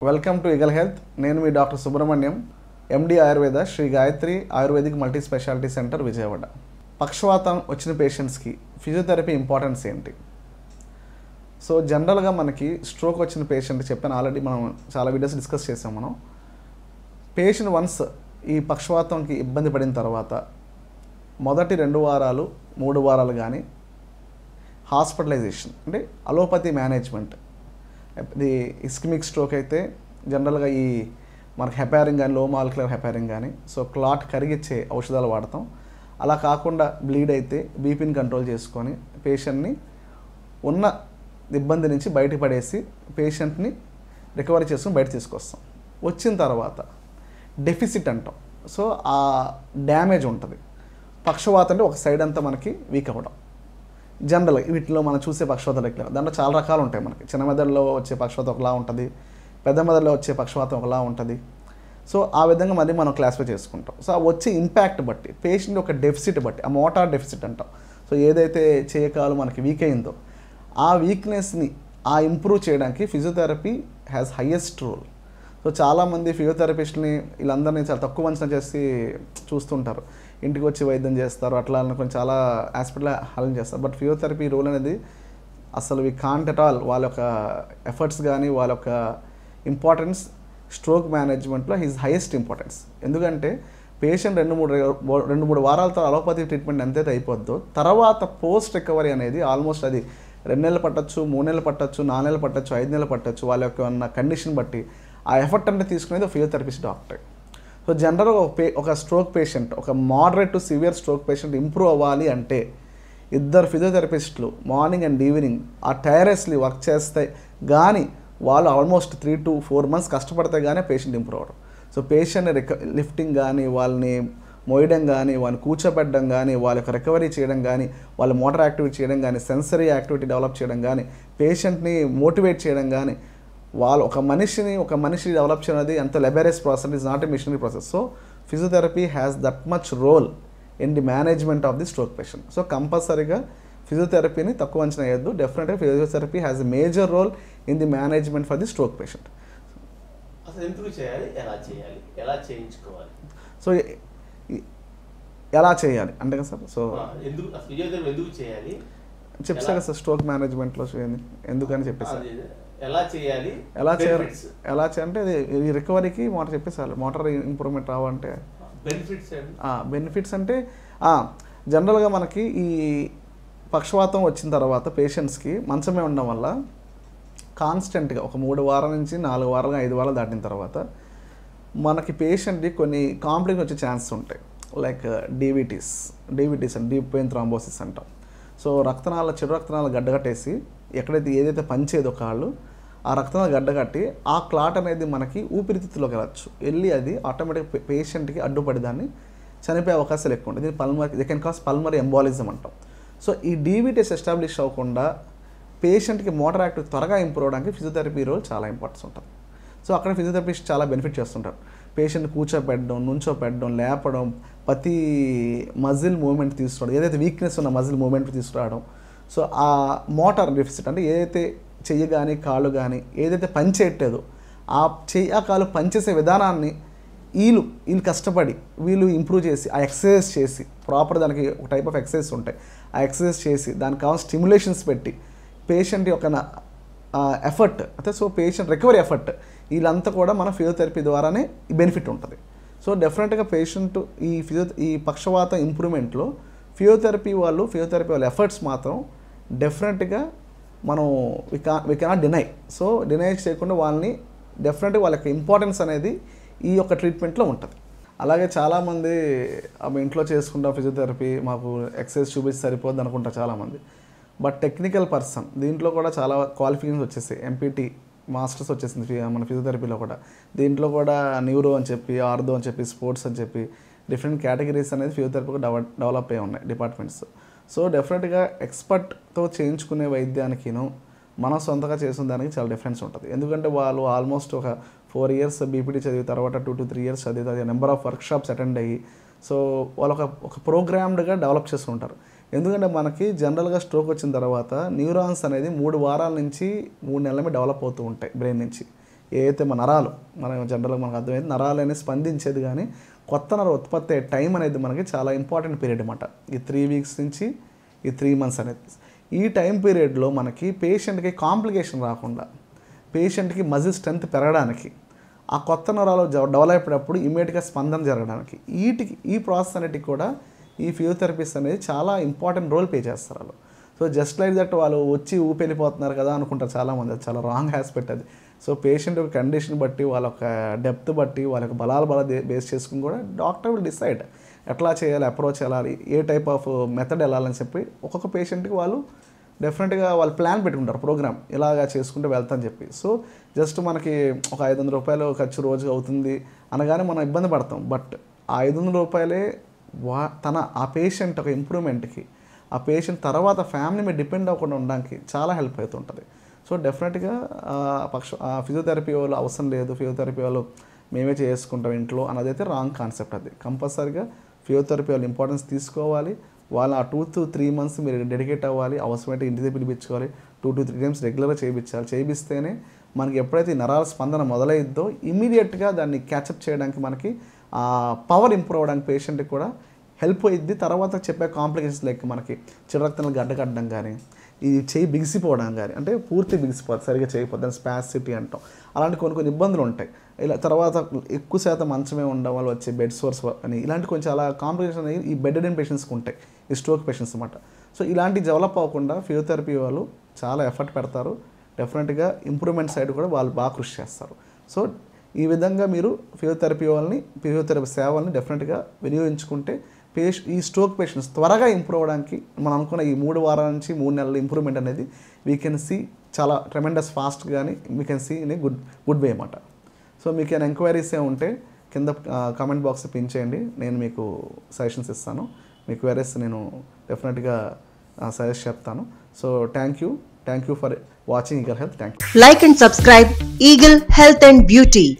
Welcome to Eagle Health. నేను మీ doctor Subrahmanyam, MD Ayurveda, Sri Gayatri ayurvedic multi speciality centre, Vijayawada. పక్షవాతం వచ్చిన పేషెంట్స్కి ఫిజియోథెరపీ ఇంపార్టెన్స్ ఏంటి? సో జనరల్గా మనకి స్ట్రోక్ వచ్చిన పేషెంట్ చెప్పాను ఆల్రెడీ, మనం చాలా వీడియోస్ డిస్కస్ చేసాం. మనం పేషెంట్ వన్స్ ఈ పక్షవాతంకి ఇబ్బంది పడిన తర్వాత మొదటి 2 వారాలు 3 వారాలు కానీ హాస్పిటలైజేషన్ అంటే అలోపతి మేనేజ్మెంట్. ఇది ఇస్కిమిక్ స్ట్రోక్ అయితే జనరల్గా ఈ మనకి హెపారిన్ కానీ, లో మాలిక్యులర్ హెపారిన్ కానీ, సో క్లాట్ కరిగిచ్చే ఔషధాలు వాడతాం. అలా కాకుండా బ్లీడ్ అయితే బీపీని కంట్రోల్ చేసుకొని పేషెంట్ని ఉన్న ఇబ్బంది నుంచి బయటపడేసి పేషెంట్ని రికవరీ చేసుకుని బయట తీసుకొస్తాం. వచ్చిన తర్వాత డెఫిసిట్ అంటాం. సో ఆ డ్యామేజ్ ఉంటుంది. పక్షవాతం అంటే ఒక సైడ్ అంతా మనకి వీక్ అవ్వడం. జనరల్గా వీటిలో మనం చూసే పక్షవాతం లెక్క దాంట్లో చాలా రకాలు ఉంటాయి. మనకి చిన్న మెదడులో వచ్చే పక్షవాతం ఒకలా ఉంటుంది, పెద్ద మెదడులో వచ్చే పక్షవాతం ఒకలా ఉంటుంది. సో ఆ విధంగా మళ్ళీ మనం క్లాసిఫై చేసుకుంటాం. సో ఆ వచ్చే ఇంపాక్ట్ బట్టి, పేషెంట్ యొక్క డెఫిసిట్ బట్టి, ఆ మోటార్ డెఫిసిట్ అంటాం. సో ఏదైతే చేయకాలు మనకి వీక్ అయిందో ఆ వీక్నెస్ని ఇంప్రూవ్ చేయడానికి physiotherapy has highest role. So చాలామంది ఫిజియోథెరపిస్ట్ని వీళ్ళందరినీ చాలా తక్కువ అంచనా చేసి చూస్తుంటారు. ఇంటికి వచ్చి వైద్యం చేస్తారు, అట్లా అనుకుని చాలా హాస్పిటల్ హెల్ప్ చేస్తారు. బట్ ఫిజియోథెరపీ రోల్ అనేది అసలు వి కాంట్ ఎట్ ఆల్. వాళ్ళ యొక్క ఎఫర్ట్స్ కానీ వాళ్ళ యొక్క ఇంపార్టెన్స్ స్ట్రోక్ మేనేజ్మెంట్లో హిజ్ హైయెస్ట్ ఇంపార్టెన్స్. ఎందుకంటే పేషెంట్ 2-3 వారాలతో అలోపతి ట్రీట్మెంట్ ఎంతైతే అయిపోద్దో తర్వాత పోస్ట్ రికవరీ అనేది ఆల్మోస్ట్ అది 2 నెలలు పట్టచ్చు, 3 నెలలు పట్టచ్చు, 4 నెలలు పట్టచ్చు, 5 నెలలు పట్టచ్చు. వాళ్ళ యొక్క ఉన్న కండిషన్ బట్టి ఆ ఎఫర్ట్ అంటే తీసుకునేది ఫిజియోథెరపిస్ట్ డాక్టర్. సో జనరల్గా ఒక స్ట్రోక్ పేషెంట్, ఒక moderate to severe stroke patient improve అవ్వాలి అంటే 2 ఫిజియోథెరపిస్టులు మార్నింగ్ అండ్ ఈవినింగ్ ఆ టైరస్లీ వర్క్ చేస్తే కానీ వాళ్ళు ఆల్మోస్ట్ 3 to 4 months కష్టపడితే కానీ పేషెంట్ ఇంప్రూవ్ అవ్వడం. సో పేషెంట్ని లిఫ్టింగ్ కానీ, వాళ్ళని మోయడం కానీ, వాళ్ళని కూర్చోబెట్టడం కానీ, వాళ్ళ యొక్క రికవరీ చేయడం కానీ, వాళ్ళ మోటార్ యాక్టివిటీ చేయడం కానీ, సెన్సరీ యాక్టివిటీ డెవలప్ చేయడం కానీ, పేషెంట్ని మోటివేట్ చేయడం కానీ, వాళ్ళు ఒక మనిషి డెవలప్ చేయడం ఎంత laborious process, is not a machinery process. So physiotherapy has that much role in the management of the stroke patient. So కంపల్సరీగా ఫిజియోథెరపీని తక్కువ అంచనా వేయద్దు. డెఫినెట్గా physiotherapy has a major role in the management for the stroke patient. అసలు ఎందుకు చేయాలి, ఎలా చేయాలి, ఎలా చేయించుకోవాలి? సో ఎలా చేయాలి అంటే కదా సార్, సో ఫిజియోథెరపీ ఎందుకు చేయాలి చెప్తా కదా సార్, స్ట్రోక్ మేనేజ్మెంట్లో చేయండి ఎందుకని చెప్పేసి ఎలా చేయాలి, ఎలా చేయాలంటే ఈ రికవరీకి మోటార్ చెప్పేసారు. మోటార్ ఇంప్రూవ్మెంట్ రావాలంటే బెనిఫిట్స్ అంటే జనరల్గా మనకి ఈ పక్షవాతం వచ్చిన తర్వాత పేషెంట్స్కి మంచమే ఉండడం వల్ల కాన్స్టెంట్గా ఒక 3 వారాల నుంచి 4 వారాలు 5 వారాలు దాటిన తర్వాత మనకి పేషెంట్కి కొన్ని కాంప్లికేషన్ వచ్చే ఛాన్సెస్ ఉంటాయి. లైక్ డీవీటీస్ అంటే డీప్ వెయిన్ థ్రాంబోసిస్ అంటాం. సో చెడు రక్తనాళాలు గడ్డగట్టేసి ఎక్కడైతే ఏదైతే పనిచేయదో కాళ్ళు ఆ రక్తనాళాలు గడ్డగట్టి ఆ క్లాట్ అనేది మనకి ఊపిరితిత్తులోకి వెళ్ళి అది ఆటోమేటిక్గా పేషెంట్కి అడ్డుపడి దాన్ని చనిపోయే అవకాశాలు ఎక్కువ ఉంటాయి. దీన్ని they can cause pulmonary embolism అంటాం. సో ఈ డీవీటీస్ ఎస్టాబ్లిష్ అవ్వకుండా పేషెంట్కి మోటార్ యాక్టివిటీ త్వరగా ఇంప్రూవ్ అవడానికి ఫిజియోథెరపీ రోల్ చాలా ఇంపార్టెన్స్ ఉంటుంది. సో అక్కడ ఫిజియోథెరపిస్ట్ చాలా బెనిఫిట్ చేస్తుంటారు. పేషెంట్ కూర్చోపెట్టడం, నుంచోపెట్టడం, లేపడం, ప్రతి మజిల్ మూవ్మెంట్ తీసుకురావడం, ఏదైతే వీక్నెస్ ఉన్న మజిల్ మూవ్మెంట్ తీసుకురావడం. సో ఆ మోటార్ డెఫిసిట్ అంటే ఏదైతే చెయ్యి కానీ కాళ్ళు కానీ ఏదైతే పనిచేయట్లేదో ఆ కాలు పనిచేసే విధానాన్ని వీళ్ళు కష్టపడి వీళ్ళు ఇంప్రూవ్ చేసి ఆ ఎక్సర్సైజ్ చేసి ప్రాపర్ దానికి ఒక టైప్ ఆఫ్ ఎక్సర్సైజ్ ఉంటాయి. ఆ ఎక్సర్సైజ్ చేసి దానికి కావాల్సిన స్టిమ్యులేషన్స్ పెట్టి పేషెంట్ యొక్క ఎఫర్ట్ అంటే సో పేషెంట్ రికవరీ ఎఫర్ట్ వీళ్ళంతా కూడా మన ఫిజియోథెరపీ ద్వారానే బెనిఫిట్ ఉంటుంది. సో డెఫినెట్గా పేషెంట్ ఈ పక్షవాత ఇంప్రూవ్మెంట్లో ఫిజియోథెరపీ వాళ్ళ ఎఫర్ట్స్ మాత్రం డెఫినెట్గా మనం we cannot deny. So deny చేయకుండా వాళ్ళని డెఫినెట్గా వాళ్ళ యొక్క ఇంపార్టెన్స్ అనేది ఈ యొక్క ట్రీట్మెంట్లో ఉంటుంది. అలాగే చాలామంది ఇంట్లో చేసుకుంటాం ఫిజియోథెరపీ, మాకు ఎక్సర్సైజ్ చూపించి సరిపోద్ది అనుకుంటారు చాలామంది. బట్ టెక్నికల్ పర్సన్ దీంట్లో కూడా చాలా క్వాలిఫికేషన్స్ వచ్చేసాయి. ఎంపీటీ మాస్టర్స్ వచ్చేసింది మన ఫిజియోథెరపీలో కూడా. దీంట్లో కూడా న్యూరో అని చెప్పి, ఆర్థో అని చెప్పి, స్పోర్ట్స్ అని చెప్పి డిఫరెంట్ కేటగిరీస్ అనేది ఫిజియోథెరపీగా డెవలప్ అయ్యి ఉన్నాయి డిపార్ట్మెంట్స్. సో డెఫినెట్గా ఎక్స్పర్ట్తో చేయించుకునే వైద్యానికిను మనం సొంతగా చేసిన దానికి చాలా డిఫరెన్స్ ఉంటుంది. ఎందుకంటే వాళ్ళు ఆల్మోస్ట్ ఒక 4 years బీపీటీ చదివిన తర్వాత 2 to 3 years చదివి నెంబర్ ఆఫ్ వర్క్షాప్స్ అటెండ్ అయ్యి సో వాళ్ళు ఒక ప్రోగ్రామ్డ్గా డెవలప్ చేస్తుంటారు. ఎందుకంటే మనకి జనరల్గా స్ట్రోక్ వచ్చిన తర్వాత న్యూరాన్స్ అనేది 3 వారాల నుంచి 3 నెలల మీద డెవలప్ అవుతూ ఉంటాయి బ్రెయిన్ నుంచి. ఏదైతే మన నరాలు మనం జనరల్గా మనకు అర్థమైంది నరాలు అనేది స్పందించేది, కానీ కొత్త నర ఉత్పత్తి అయ్యే టైం అనేది మనకి చాలా ఇంపార్టెంట్ పీరియడ్ అనమాట. ఈ 3 వీక్స్ నుంచి ఈ 3 మంత్స్ అనేది. ఈ టైం పీరియడ్లో మనకి పేషెంట్కి కాంప్లికేషన్ రాకుండా, పేషెంట్కి మజిల్ స్ట్రెంత్ పెరగడానికి, ఆ కొత్త నరాలు డెవలప్ అయినప్పుడు ఇమీడియట్గా స్పందన జరగడానికి, ఈ ప్రాసెస్ అనేటికి కూడా ఈ ఫిజియోథెరపిస్ట్ అనేది చాలా ఇంపార్టెంట్ రోల్ పే చేస్తారు వాళ్ళు. సో జస్ట్ లైక్ దట్ వాళ్ళు వచ్చి ఊపెళ్ళిపోతున్నారు కదా అనుకుంటారు చాలామంది, అది చాలా రాంగ్ ఆస్పెక్ట్ అది. సో పేషెంట్ యొక్క కండిషన్ బట్టి, వాళ్ళ యొక్క డెప్త్ బట్టి, వాళ్ళ యొక్క బలాల బేస్ చేసుకుని కూడా డాక్టర్ విల్ డిసైడ్ ఎట్లా చేయాలి, అప్రోచ్ వెళ్ళాలి, ఏ టైప్ ఆఫ్ మెథడ్ వెళ్ళాలని చెప్పి ఒక్కొక్క పేషెంట్కి వాళ్ళు డెఫినెట్గా వాళ్ళు ప్లాన్ పెట్టుకుంటారు, ప్రోగ్రామ్ ఇలాగా చేసుకుంటూ వెళ్తాని చెప్పి. సో జస్ట్ మనకి ఒక 500 రూపాయలు ఖర్చు రోజు అవుతుంది అనగానే మనం ఇబ్బంది పడతాం. బట్ ఆ 500 రూపాయలే ఆ పేషెంట్ ఒక ఇంప్రూవ్మెంట్కి, ఆ పేషెంట్ తర్వాత ఫ్యామిలీ మీద డిపెండ్ అవ్వకుండా ఉండడానికి చాలా హెల్ప్ అవుతుంటుంది. సో డెఫినెట్గా ఫిజియోథెరపీ వాళ్ళు అవసరం లేదు, ఫిజియోథెరపీ వాళ్ళు మేమే చేసుకుంటాం ఇంట్లో అన్నదైతే రాంగ్ కాన్సెప్ట్. అది కంపల్సరీగా ఫిజియోథెరపీ వాళ్ళు ఇంపార్టెన్స్ తీసుకోవాలి. వాళ్ళు ఆ 2 to 3 months మీరు డెడికేట్ అవ్వాలి, అవసరమైతే ఇంటికి పిలిపించుకోవాలి, 2 to 3 times రెగ్యులర్గా చేయిస్తేనే మనకి ఎప్పుడైతే నరాల స్పందన మొదలైద్దో ఇమీడియట్గా దాన్ని క్యాచప్ చేయడానికి మనకి ఆ పవర్ ఇంప్రూవ్ అవ్వడానికి పేషెంట్కి కూడా హెల్ప్ అయ్యిద్ది. తర్వాత చెప్పే కాంప్లికేషన్స్ లైక్ మనకి చిరరక్తనాలు గడ్డకట్టడం కానీ, ఈ చేయి బిగిసిపోవడం కానీ, అంటే పూర్తి బిగిసిపోతుంది సరిగ్గా చేయకపోతే దాన్ని స్పాసిటీ అంటాం, అలాంటి కొన్ని ఇబ్బందులు ఉంటాయి. ఇలా తర్వాత ఎక్కువ శాతం మంచమే ఉండడం వల్ల వచ్చే బెడ్ సోర్స్ అని ఇలాంటి కొంచెం చాలా కాంప్లికేషన్ అనేవి ఈ బెడ్ డెన్ పేషెంట్స్కి ఉంటాయి, ఈ స్ట్రోక్ పేషెంట్స్ అన్నమాట. సో ఇలాంటి డెవలప్ అవ్వకుండా ఫిజియోథెరపీ వాళ్ళు చాలా ఎఫర్ట్ పెడతారు. డెఫినెట్గా ఇంప్రూవ్మెంట్ సైడ్ కూడా వాళ్ళు బాగా కృషి చేస్తారు. సో ఈ విధంగా మీరు ఫిజియోథెరపీ సేవల్ని డెఫినెట్గా వినియోగించుకుంటే ఈ స్ట్రోక్ పేషెంట్స్ త్వరగా ఇంప్రూవ్ అవ్వడానికి మనం అనుకున్న ఈ 3 వారాల నుంచి 3 నెలల ఇంప్రూవ్మెంట్ అనేది వీ కెన్ సీ చాలా ట్రెమెండస్ ఫాస్ట్ కానీ we can see in a good way అన్నమాట. సో మీకు ఏమైనా ఎంక్వైరీస్ ఉంటే కింద కామెంట్ బాక్స్ పిన్ చేయండి, నేను మీకు సజెషన్స్ ఇస్తాను. మీ క్వైరీస్ నేను డెఫినెట్గా సజెస్ట్ చెప్తాను. So thank you for watching eagle health. Thank you. Like and subscribe Eagle Health and Beauty.